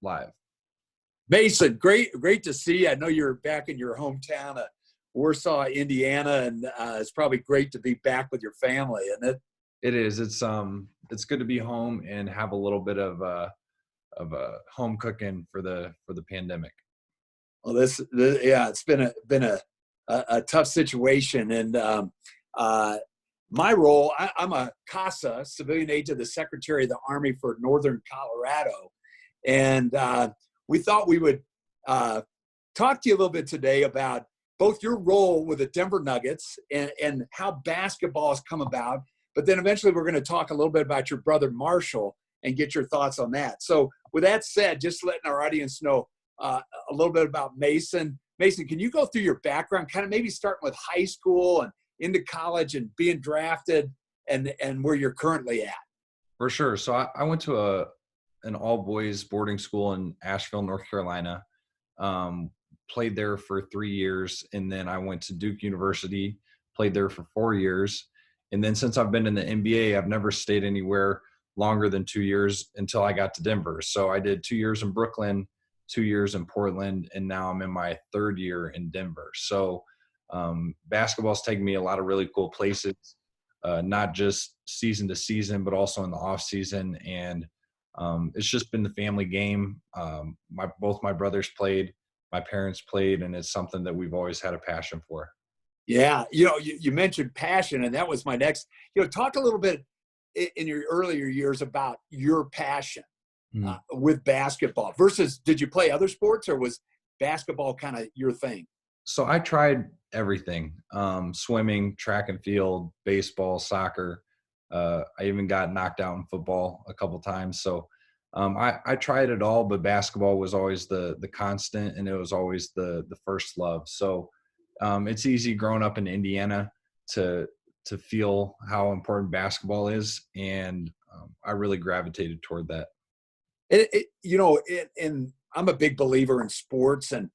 live. Mason, great to see you. I know you're back in your hometown of Warsaw, Indiana, and it's probably great to be back with your family, isn't it? It is. It's good to be home and have a little bit of home cooking for the pandemic. Well, yeah, it's been a tough situation, and my role, I'm a CASA, civilian aide to the Secretary of the Army for Northern Colorado, and we thought we would talk to you a little bit today about both your role with the Denver Nuggets and how basketball has come about, but then eventually we're going to talk a little bit about your brother Marshall and get your thoughts on that. So with that said, just letting our audience know a little bit about Mason. Mason, can you go through your background, kind of maybe starting with high school and into college and being drafted and where you're currently at? For sure. So I went to an all-boys boarding school in Asheville, North Carolina. Played there for 3 years, and then I went to Duke University, played there for 4 years. And then since I've been in the NBA, I've never stayed anywhere longer than 2 years until I got to Denver. So I did 2 years in Brooklyn, 2 years in Portland, and now I'm in my third year in Denver. So basketball's taken me a lot of really cool places, not just season to season, but also in the off season. And it's just been the family game. Both my brothers played, my parents played, and it's something that we've always had a passion for. Yeah. You mentioned passion, and that was my next, talk a little bit in your earlier years about your passion with basketball versus, did you play other sports, or was basketball kind of your thing? So I tried everything, swimming, track and field, baseball, soccer. I even got knocked out in football a couple times. So I tried it all, but basketball was always the constant, and it was always the first love. So it's easy growing up in Indiana to feel how important basketball is, and I really gravitated toward that. And I'm a big believer in sports and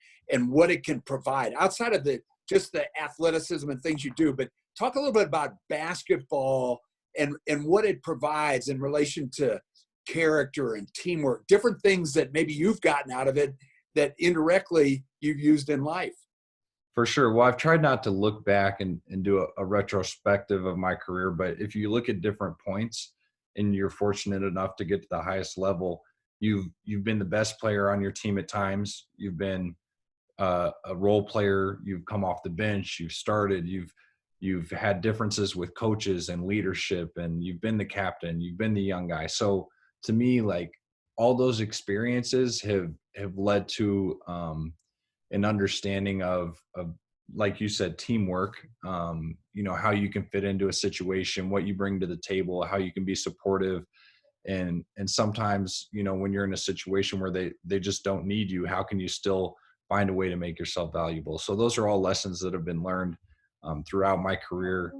what it can provide outside of just the athleticism and things you do, but talk a little bit about basketball and what it provides in relation to character and teamwork, different things that maybe you've gotten out of it that indirectly you've used in life. For sure. Well, I've tried not to look back and do a retrospective of my career, but if you look at different points and you're fortunate enough to get to the highest level, you've been the best player on your team at times. You've been a role player. You've come off the bench. You've started. You've had differences with coaches and leadership, and you've been the captain. You've been the young guy. So to me, like, all those experiences have led to an understanding of, like you said, teamwork, how you can fit into a situation, what you bring to the table, how you can be supportive. And sometimes, when you're in a situation where they just don't need you, how can you still find a way to make yourself valuable? So those are all lessons that have been learned throughout my career.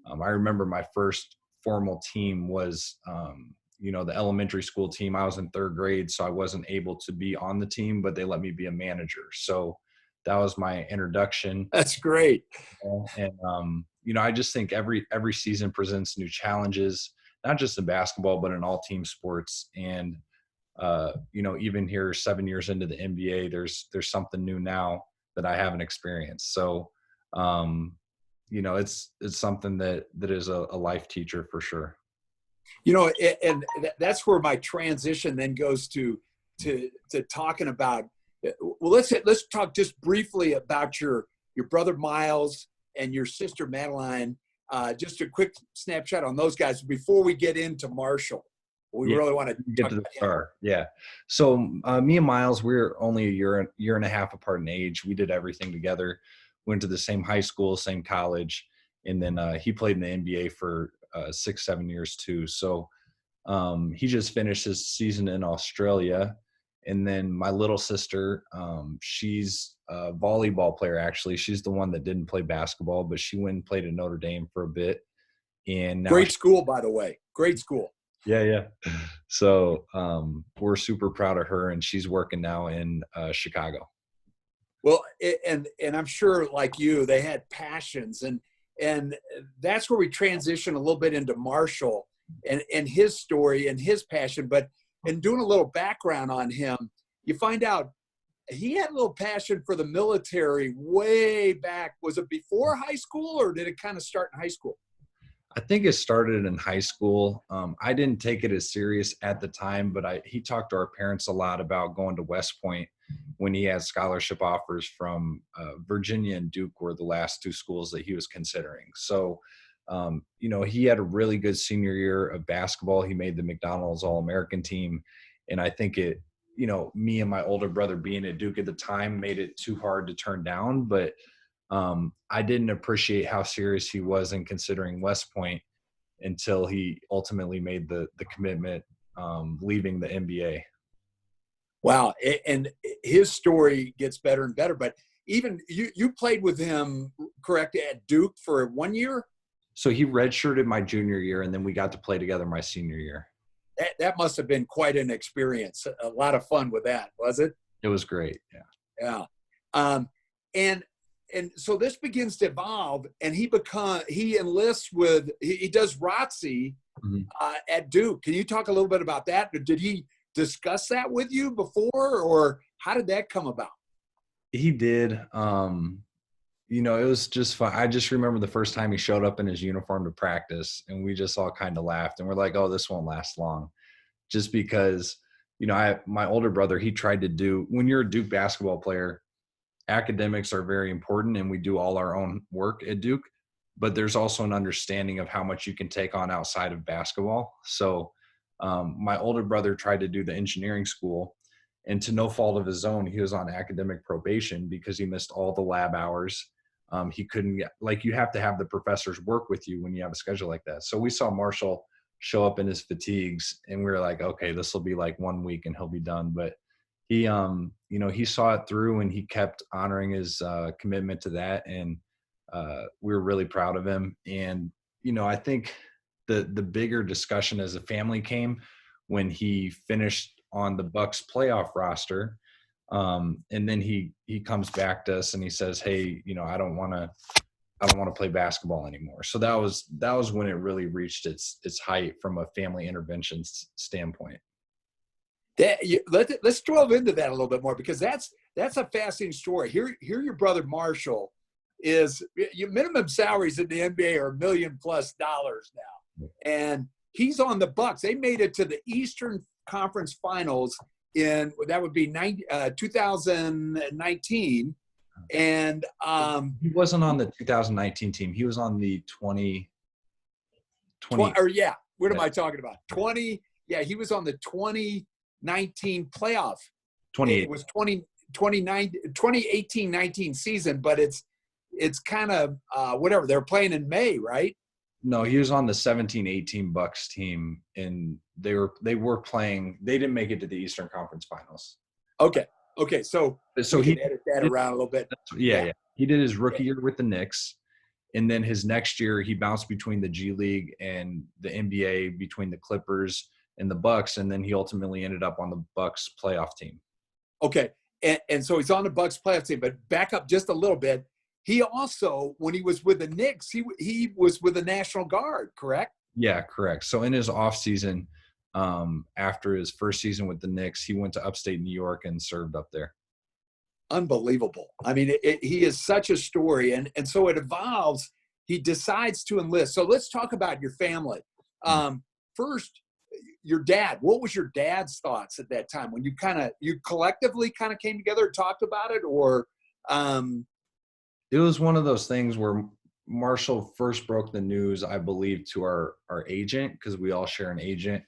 I remember my first formal team was, the elementary school team. I was in third grade, so I wasn't able to be on the team, but they let me be a manager. So that was my introduction. That's great. And I just think every season presents new challenges, not just in basketball, but in all team sports. And, even here 7 years into the NBA, there's something new now that I haven't experienced. So, it's something that is a life teacher for sure. And that's where my transition then goes to talking about, well, let's talk just briefly about your brother Miles and your sister Madeline. Just a quick snapshot on those guys before we get into Marshall. We really want to get to the star. Yeah. So me and Miles, we're only a year and a half apart in age. We did everything together, went to the same high school, same college. And then he played in the NBA for 6-7 years too. So he just finished his season in Australia. And then my little sister, she's a volleyball player, actually. She's the one that didn't play basketball, but she went and played at Notre Dame for a bit. And now great school, by the way. Great school. Yeah. So we're super proud of her, and she's working now in Chicago. Well, and I'm sure, like you, they had passions, and that's where we transition a little bit into Marshall and his story and his passion. But in doing a little background on him, you find out he had a little passion for the military way back. Was it before high school, or did it kind of start in high school? I think it started in high school. I didn't take it as serious at the time, but he talked to our parents a lot about going to West Point when he had scholarship offers from Virginia and Duke were the last two schools that he was considering. So, he had a really good senior year of basketball. He made the McDonald's All-American team. And I think me and my older brother being at Duke at the time made it too hard to turn down. But I didn't appreciate how serious he was in considering West Point until he ultimately made the commitment, leaving the NBA. Wow. And his story gets better and better, but even you played with him, correct, at Duke for 1 year? So he redshirted my junior year, and then we got to play together my senior year. That must have been quite an experience. A lot of fun with that, was it? It was great. Yeah. And so this begins to evolve, and he enlists he does ROTC at Duke. Can you talk a little bit about that? Did he discuss that with you before, or how did that come about? He did. It was just fun. I just remember the first time he showed up in his uniform to practice, and we just all kind of laughed, and we're like, oh, this won't last long. Just because, my older brother, he tried to do, when you're a Duke basketball player, academics are very important, and we do all our own work at Duke, but there's also an understanding of how much you can take on outside of basketball. So my older brother tried to do the engineering school, and to no fault of his own, he was on academic probation because he missed all the lab hours. He couldn't get, you have to have the professors work with you when you have a schedule like that. So we saw Marshall show up in his fatigues, and we were like, okay, this will be like 1 week and he'll be done. But he, he saw it through, and he kept honoring his commitment to that. And we were really proud of him. And, I think the bigger discussion as a family came when he finished on the Bucks playoff roster. And then he comes back to us and he says, hey, I don't want to play basketball anymore. So that was when it really reached its height from a family intervention standpoint. Let's delve into that a little bit more, because that's a fascinating story. Here your brother Marshall is, your minimum salaries in the NBA are $1 million+ now, and he's on the Bucks. They made it to the Eastern Conference Finals that would be 2019, and he wasn't on the 2019 team. He was on the 2020. What am I talking about? 20. Yeah, he was on the 2019 playoff. 28. It was 2018-19 season, but it's kind of whatever. They're playing in May, right? No, he was on the 17-18 Bucks team, and they were playing. They didn't make it to the Eastern Conference Finals. Okay. So he can edit that around a little bit. Yeah. He did his rookie year with the Knicks, and then his next year he bounced between the G League and the NBA, between the Clippers and the Bucks, and then he ultimately ended up on the Bucks playoff team. Okay, and so he's on the Bucks playoff team. But back up just a little bit. He also, when he was with the Knicks, he was with the National Guard, correct? Yeah, correct. So in his off season, after his first season with the Knicks, he went to upstate New York and served up there. Unbelievable. I mean, he is such a story. And so it evolves. He decides to enlist. So let's talk about your family. First, your dad. What was your dad's thoughts at that time when you collectively kind of came together and talked about it, or it was one of those things where Marshall first broke the news, I believe, to our agent, because we all share an agent.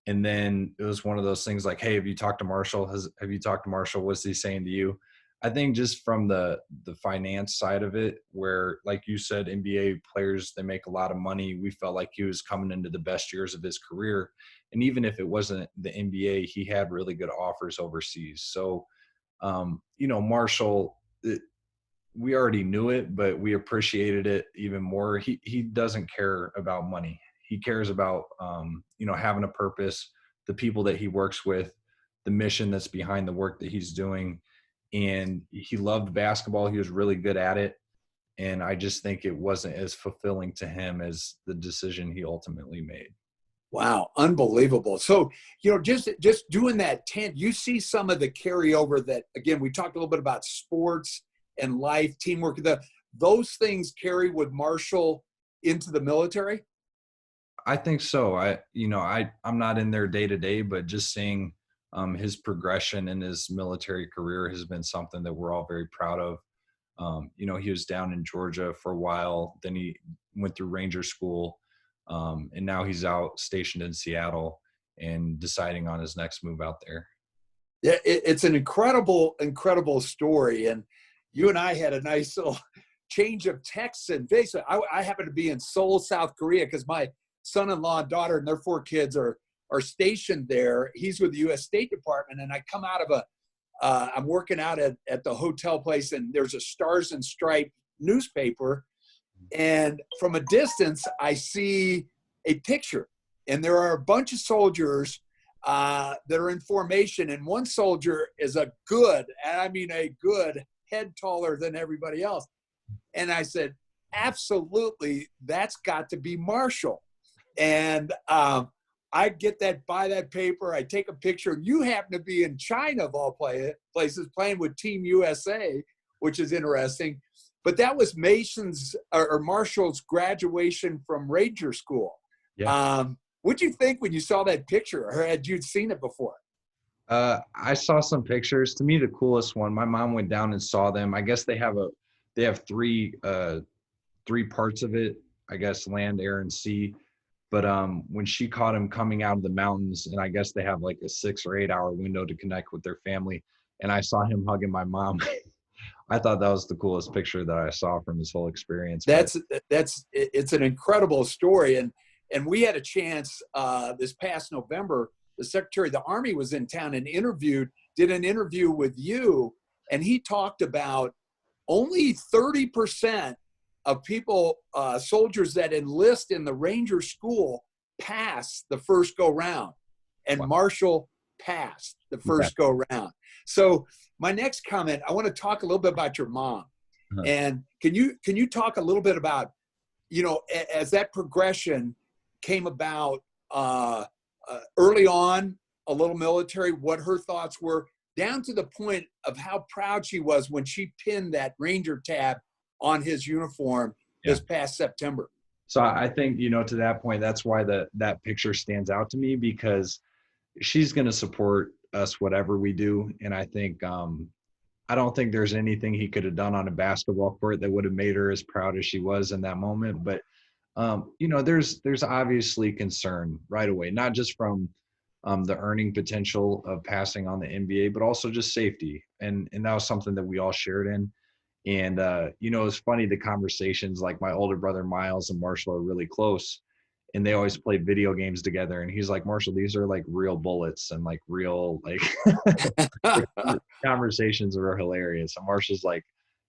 And then it was one of those things like, hey, have you talked to Marshall? Have you talked to Marshall? What's he saying to you? I think just from the finance side of it, where, like you said, NBA players, they make a lot of money. We felt like he was coming into the best years of his career. And even if it wasn't the NBA, he had really good offers overseas. So, Marshall, we already knew it, but we appreciated it even more. He doesn't care about money. He cares about, having a purpose, the people that he works with, the mission that's behind the work that he's doing. And he loved basketball. He was really good at it. And I just think it wasn't as fulfilling to him as the decision he ultimately made. Wow, unbelievable. So, just doing that tent, you see some of the carryover that, again, we talked a little bit about sports and life, teamwork. Those things carry with Marshall into the military? I think so. I'm not in there day to day, but just seeing his progression in his military career has been something that we're all very proud of. He was down in Georgia for a while, then he went through Ranger School, and now he's out stationed in Seattle and deciding on his next move out there. Yeah, it's an incredible, incredible story. And you and I had a nice little change of texts. And basically, I happen to be in Seoul, South Korea, because my son-in-law and daughter and their 4 kids are stationed there. He's with the U.S. State Department, and I come out of I'm working out at the hotel place, and there's a Stars and Stripes newspaper. And from a distance, I see a picture, and there are a bunch of soldiers that are in formation, and one soldier is a good head taller than everybody else. And I said, absolutely, that's got to be Marshall. And I buy that paper, I take a picture, and you happen to be in China, of all places, playing with Team USA, which is interesting. But that was Marshall's graduation from Ranger School. Yeah. What'd you think when you saw that picture, or had you seen it before? I saw some pictures. To me, the coolest one, my mom went down and saw them. I guess they have three parts of it, I guess, land, air, and sea. But when she caught him coming out of the mountains, and I guess they have like a 6 or 8 hour window to connect with their family, and I saw him hugging my mom, I thought that was the coolest picture that I saw from his whole experience. It's an incredible story. And we had a chance this past November, the Secretary of the Army was in town and did an interview with you. And he talked about only 30% of people, soldiers that enlist in the Ranger School, pass the first go round. And Wow. Marshall passed the first go round. So my next comment, I want to talk a little bit about your mom. Uh-huh. And can you talk a little bit about, as that progression came about early on, a little military, what her thoughts were, down to the point of how proud she was when she pinned that Ranger tab on his uniform this past September. So I think, to that point, that's why that picture stands out to me, because she's going to support us whatever we do. And I think I don't think there's anything he could have done on a basketball court that would have made her as proud as she was in that moment. But there's obviously concern right away, not just from the earning potential of passing on the NBA, but also just safety. And that was something that we all shared in. And it's funny, the conversations, like my older brother Miles and Marshall are really close, and they always play video games together. And he's like, Marshall, these are like real bullets, and like real, like conversations are hilarious. And Marshall's like,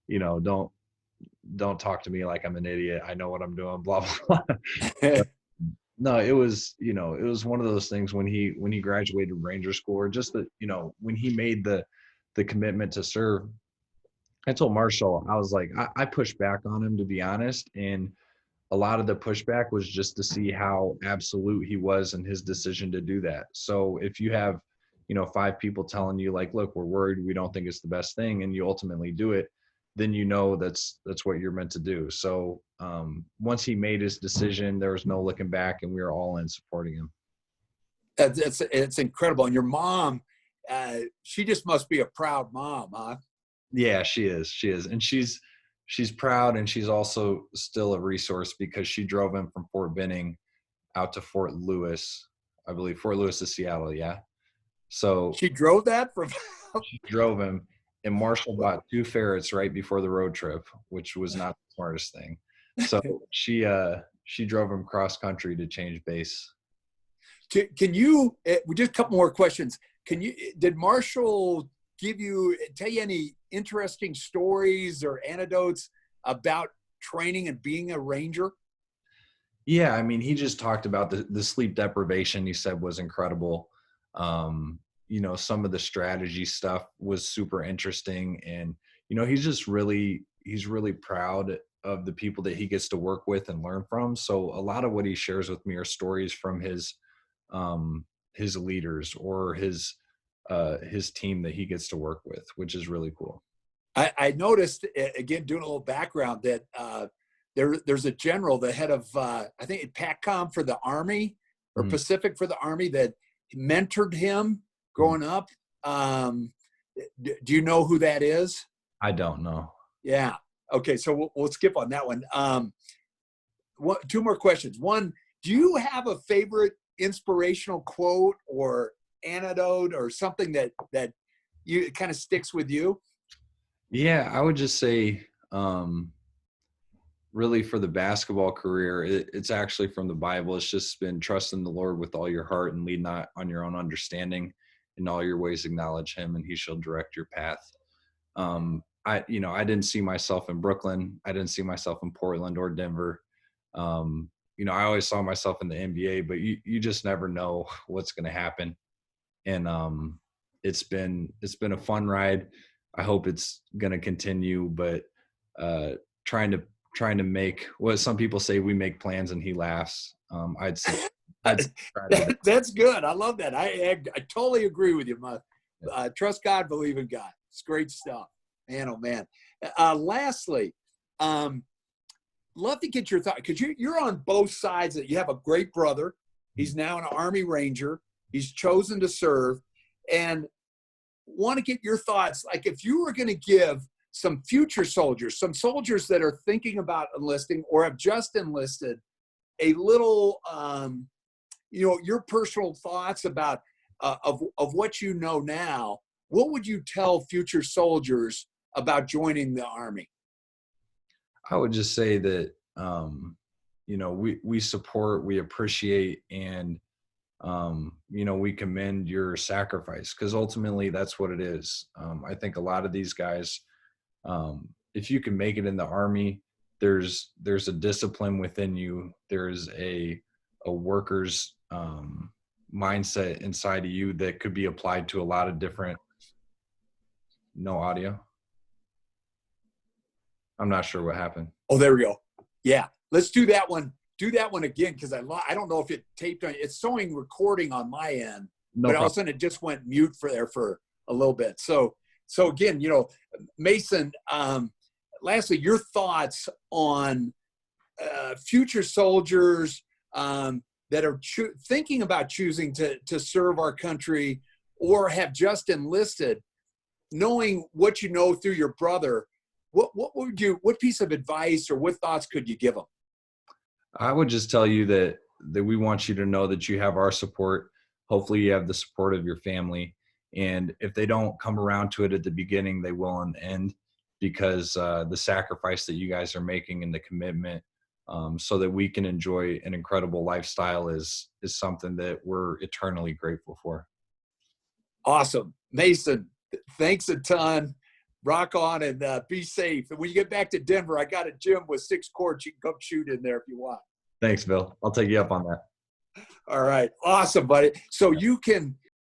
don't talk to me like I'm an idiot. I know what I'm doing, blah, blah, blah. No, it was one of those things when he graduated Ranger School, or just that, when he made the commitment to serve. I told Marshall, I was like, I pushed back on him, to be honest. And a lot of the pushback was just to see how absolute he was in his decision to do that. So if you have, 5 people telling you like, look, we're worried, we don't think it's the best thing, and you ultimately do it, then that's what you're meant to do. So once he made his decision, there was no looking back, and we were all in supporting him. It's incredible. And your mom, she just must be a proud mom, huh? Yeah, she is. And she's proud, and she's also still a resource, because she drove him from Fort Benning out to Fort Lewis, I believe. Fort Lewis to Seattle, yeah. So she drove that from she drove him, and Marshall bought 2 ferrets right before the road trip, which was not the smartest thing. So she drove him cross country to change base. Can you, just a couple more questions. Did Marshall tell you any interesting stories or anecdotes about training and being a Ranger? Yeah, I mean, he just talked about the sleep deprivation, he said, was incredible. Some of the strategy stuff was super interesting. And, he's really proud of the people that he gets to work with and learn from. So a lot of what he shares with me are stories from his his leaders or his team that he gets to work with, which is really cool. I noticed, again, doing a little background, that there's a general, the head of, I think, PACOM for the Army, or Pacific for the Army, that mentored him growing up. Do you know who that is? I don't know. Yeah. Okay. So we'll skip on that one. Two more questions. One, do you have a favorite inspirational quote or anecdote or something that you kind of sticks with you? Yeah, I would just say, really for the basketball career, it's actually from the Bible. It's just been trusting the Lord with all your heart and lead not on your own understanding. In all your ways, acknowledge him and he shall direct your path. I didn't see myself in Brooklyn. I didn't see myself in Portland or Denver. I always saw myself in the NBA, but you just never know what's going to happen. And it's been a fun ride. I hope it's going to continue, but trying to make what some people say, we make plans and he laughs. I'd say that's good. I love that. I totally agree with you. Trust God, believe in God. It's great stuff, man. Oh man. Lastly, love to get your thought, because you're on both sides. That you have a great brother. He's now an Army Ranger. He's chosen to serve, and want to get your thoughts. Like, if you were going to give some future soldiers, some soldiers that are thinking about enlisting or have just enlisted, a little, your personal thoughts about of what you know now, what would you tell future soldiers about joining the Army? I would just say that, we support, we appreciate, and, we commend your sacrifice, because ultimately that's what it is. I think a lot of these guys, if you can make it in the Army, there's a discipline within you. There's a worker's mindset inside of you that could be applied to a lot of different. No audio. I'm not sure what happened. Oh, there we go. Yeah, let's do that one. Do that one again, because I don't know if it taped on. It's showing recording on my end, No but problem. all of a sudden it just went mute for a little bit. So again, Mason, lastly, your thoughts on future soldiers that are thinking about choosing to serve our country or have just enlisted, knowing what you know through your brother. What piece of advice or what thoughts could you give them? I would just tell you that we want you to know that you have our support. Hopefully you have the support of your family. And if they don't come around to it at the beginning, they will in the end, because the sacrifice that you guys are making and the commitment, so that we can enjoy an incredible lifestyle is something that we're eternally grateful for. Awesome. Mason, thanks a ton. Rock on, and be safe. And when you get back to Denver, I got a gym with 6 courts. You can come shoot in there if you want. Thanks, Bill. I'll take you up on that. All right. Awesome, buddy. So you can